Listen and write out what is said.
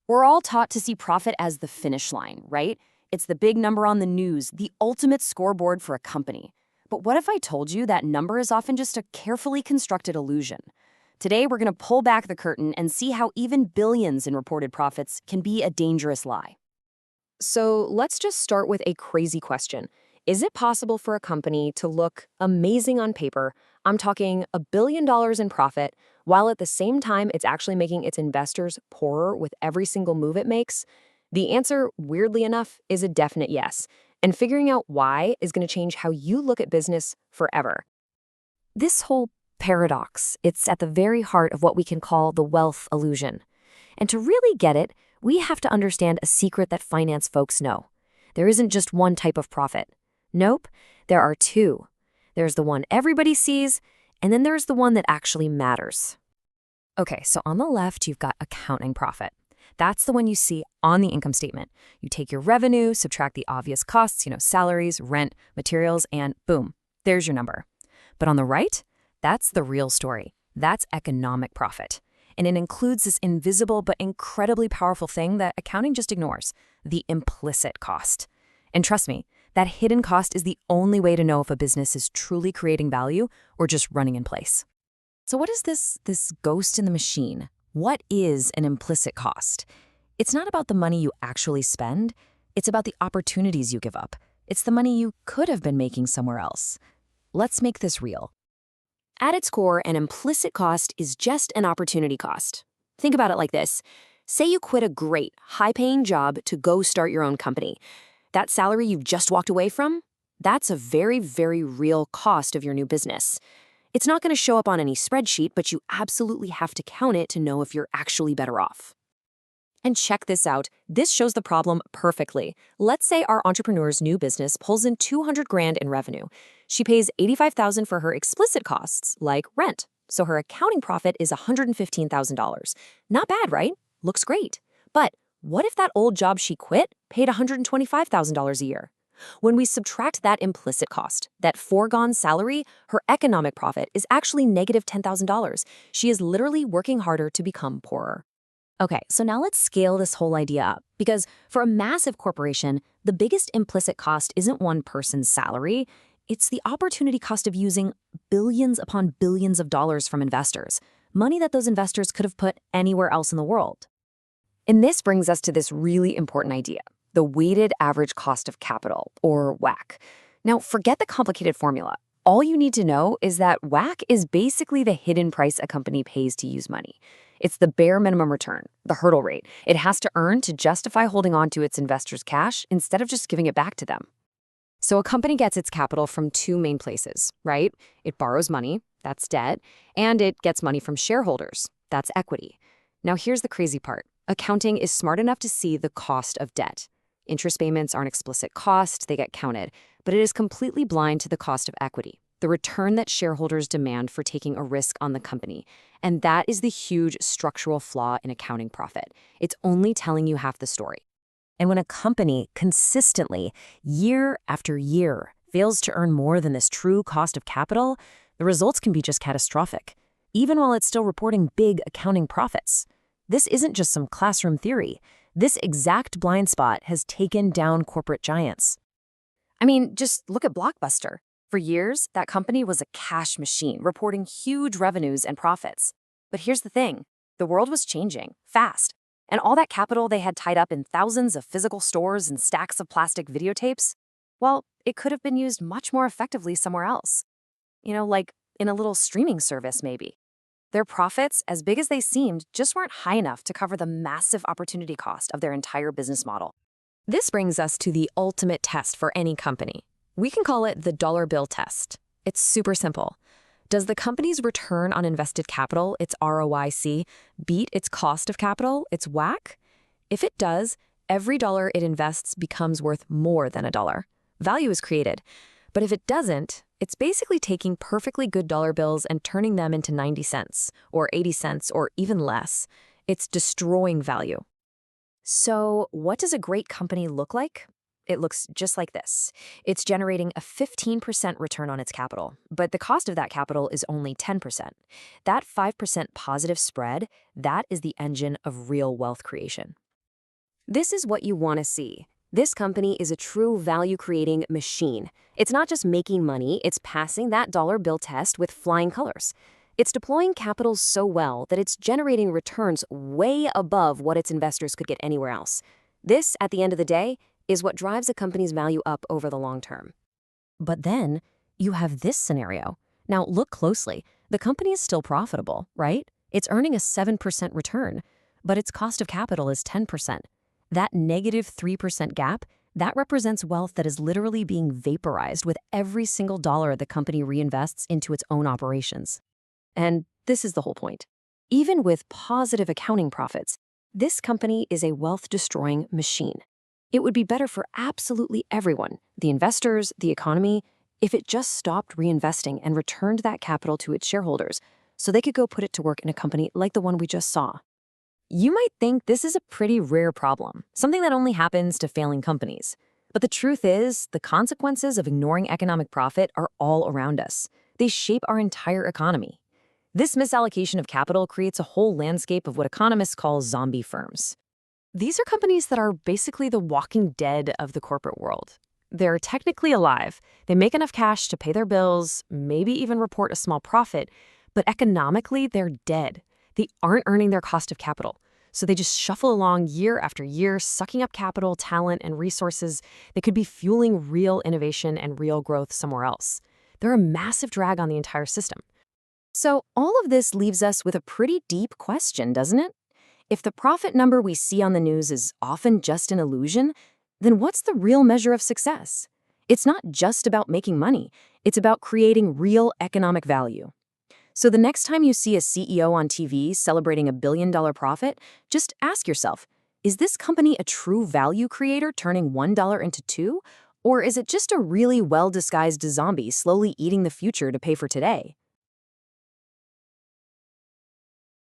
We're all taught to see profit as the finish line, right? It's the big number on the news, the ultimate scoreboard for a company. But what if I told you that number is often just a carefully constructed illusion? Today, we're going to pull back the curtain and see how even billions in reported profits can be a dangerous lie. So let's just start with a crazy question. Is it possible for a company to look amazing on paper? I'm talking $1 billion in profit, while at the same time it's actually making its investors poorer with every single move it makes? The answer, weirdly enough, is a definite yes. And figuring out why is going to change how you look at business forever. This whole paradox, it's at the very heart of what we can call the wealth illusion. And to really get it, we have to understand a secret that finance folks know. There isn't just one type of profit. Nope, there are two. There's the one everybody sees, and then there's the one that actually matters. Okay, so on the left, you've got accounting profit. That's the one you see on the income statement. You take your revenue, subtract the obvious costs, salaries, rent, materials, and boom, there's your number. But on the right, that's the real story. That's economic profit. And it includes this invisible but incredibly powerful thing that accounting just ignores, the implicit cost. And trust me, that hidden cost is the only way to know if a business is truly creating value or just running in place. So what is this ghost in the machine? What is an implicit cost? It's not about the money you actually spend. It's about the opportunities you give up. It's the money you could have been making somewhere else. Let's make this real. At its core, an implicit cost is just an opportunity cost. Think about it like this. Say you quit a great, high-paying job to go start your own company. That salary you've just walked away from, that's a very, very real cost of your new business. It's not going to show up on any spreadsheet, but you absolutely have to count it to know if you're actually better off. And check this out. This shows the problem perfectly. Let's say our entrepreneur's new business pulls in 200 grand in revenue. She pays 85,000 for her explicit costs, like rent. So her accounting profit is $115,000. Not bad, right? Looks great. But what if that old job she quit paid $125,000 a year? When we subtract that implicit cost, that foregone salary, her economic profit is actually negative $10,000. She is literally working harder to become poorer. Okay, so now let's scale this whole idea up, because for a massive corporation, the biggest implicit cost isn't one person's salary. It's the opportunity cost of using billions upon billions of dollars from investors, money that those investors could have put anywhere else in the world. And this brings us to this really important idea, the weighted average cost of capital, or WACC. Now, forget the complicated formula. All you need to know is that WACC is basically the hidden price a company pays to use money. It's the bare minimum return, the hurdle rate it has to earn to justify holding on to its investors' cash instead of just giving it back to them. So a company gets its capital from two main places, right? It borrows money, that's debt, and it gets money from shareholders, that's equity. Now here's the crazy part. Accounting is smart enough to see the cost of debt. Interest payments are an explicit cost, they get counted, but it is completely blind to the cost of equity, the return that shareholders demand for taking a risk on the company. And that is the huge structural flaw in accounting profit. It's only telling you half the story. And when a company consistently, year after year, fails to earn more than this true cost of capital, the results can be just catastrophic, even while it's still reporting big accounting profits. This isn't just some classroom theory. This exact blind spot has taken down corporate giants. I mean, just look at Blockbuster. For years, that company was a cash machine, reporting huge revenues and profits. But here's the thing. The world was changing, fast. And all that capital they had tied up in thousands of physical stores and stacks of plastic videotapes, well, it could have been used much more effectively somewhere else. Like in a little streaming service, maybe. Their profits, as big as they seemed, just weren't high enough to cover the massive opportunity cost of their entire business model. This brings us to the ultimate test for any company. We can call it the dollar bill test. It's super simple. Does the company's return on invested capital, its ROIC, beat its cost of capital, its WACC? If it does, every dollar it invests becomes worth more than a dollar. Value is created. But if it doesn't, it's basically taking perfectly good dollar bills and turning them into 90 cents, or 80 cents, or even less. It's destroying value. So what does a great company look like? It looks just like this. It's generating a 15% return on its capital, but the cost of that capital is only 10%. That 5% positive spread, that is the engine of real wealth creation. This is what you want to see. This company is a true value-creating machine. It's not just making money, it's passing that dollar bill test with flying colors. It's deploying capital so well that it's generating returns way above what its investors could get anywhere else. This, at the end of the day, is what drives a company's value up over the long term. But then you have this scenario. Now look closely. The company is still profitable, right? It's earning a 7% return, but its cost of capital is 10%. That negative 3% gap, that represents wealth that is literally being vaporized with every single dollar the company reinvests into its own operations. And this is the whole point. Even with positive accounting profits, this company is a wealth-destroying machine. It would be better for absolutely everyone, the investors, the economy, if it just stopped reinvesting and returned that capital to its shareholders so they could go put it to work in a company like the one we just saw. You might think this is a pretty rare problem, something that only happens to failing companies. But the truth is, the consequences of ignoring economic profit are all around us. They shape our entire economy. This misallocation of capital creates a whole landscape of what economists call zombie firms. These are companies that are basically the walking dead of the corporate world. They're technically alive. They make enough cash to pay their bills, maybe even report a small profit, but economically, they're dead. They aren't earning their cost of capital. So they just shuffle along year after year, sucking up capital, talent, and resources that could be fueling real innovation and real growth somewhere else. They're a massive drag on the entire system. So all of this leaves us with a pretty deep question, doesn't it? If the profit number we see on the news is often just an illusion, then what's the real measure of success? It's not just about making money. It's about creating real economic value. So the next time you see a CEO on TV celebrating $1 billion profit, just ask yourself, is this company a true value creator turning $1 into 2? Or is it just a really well-disguised zombie slowly eating the future to pay for today?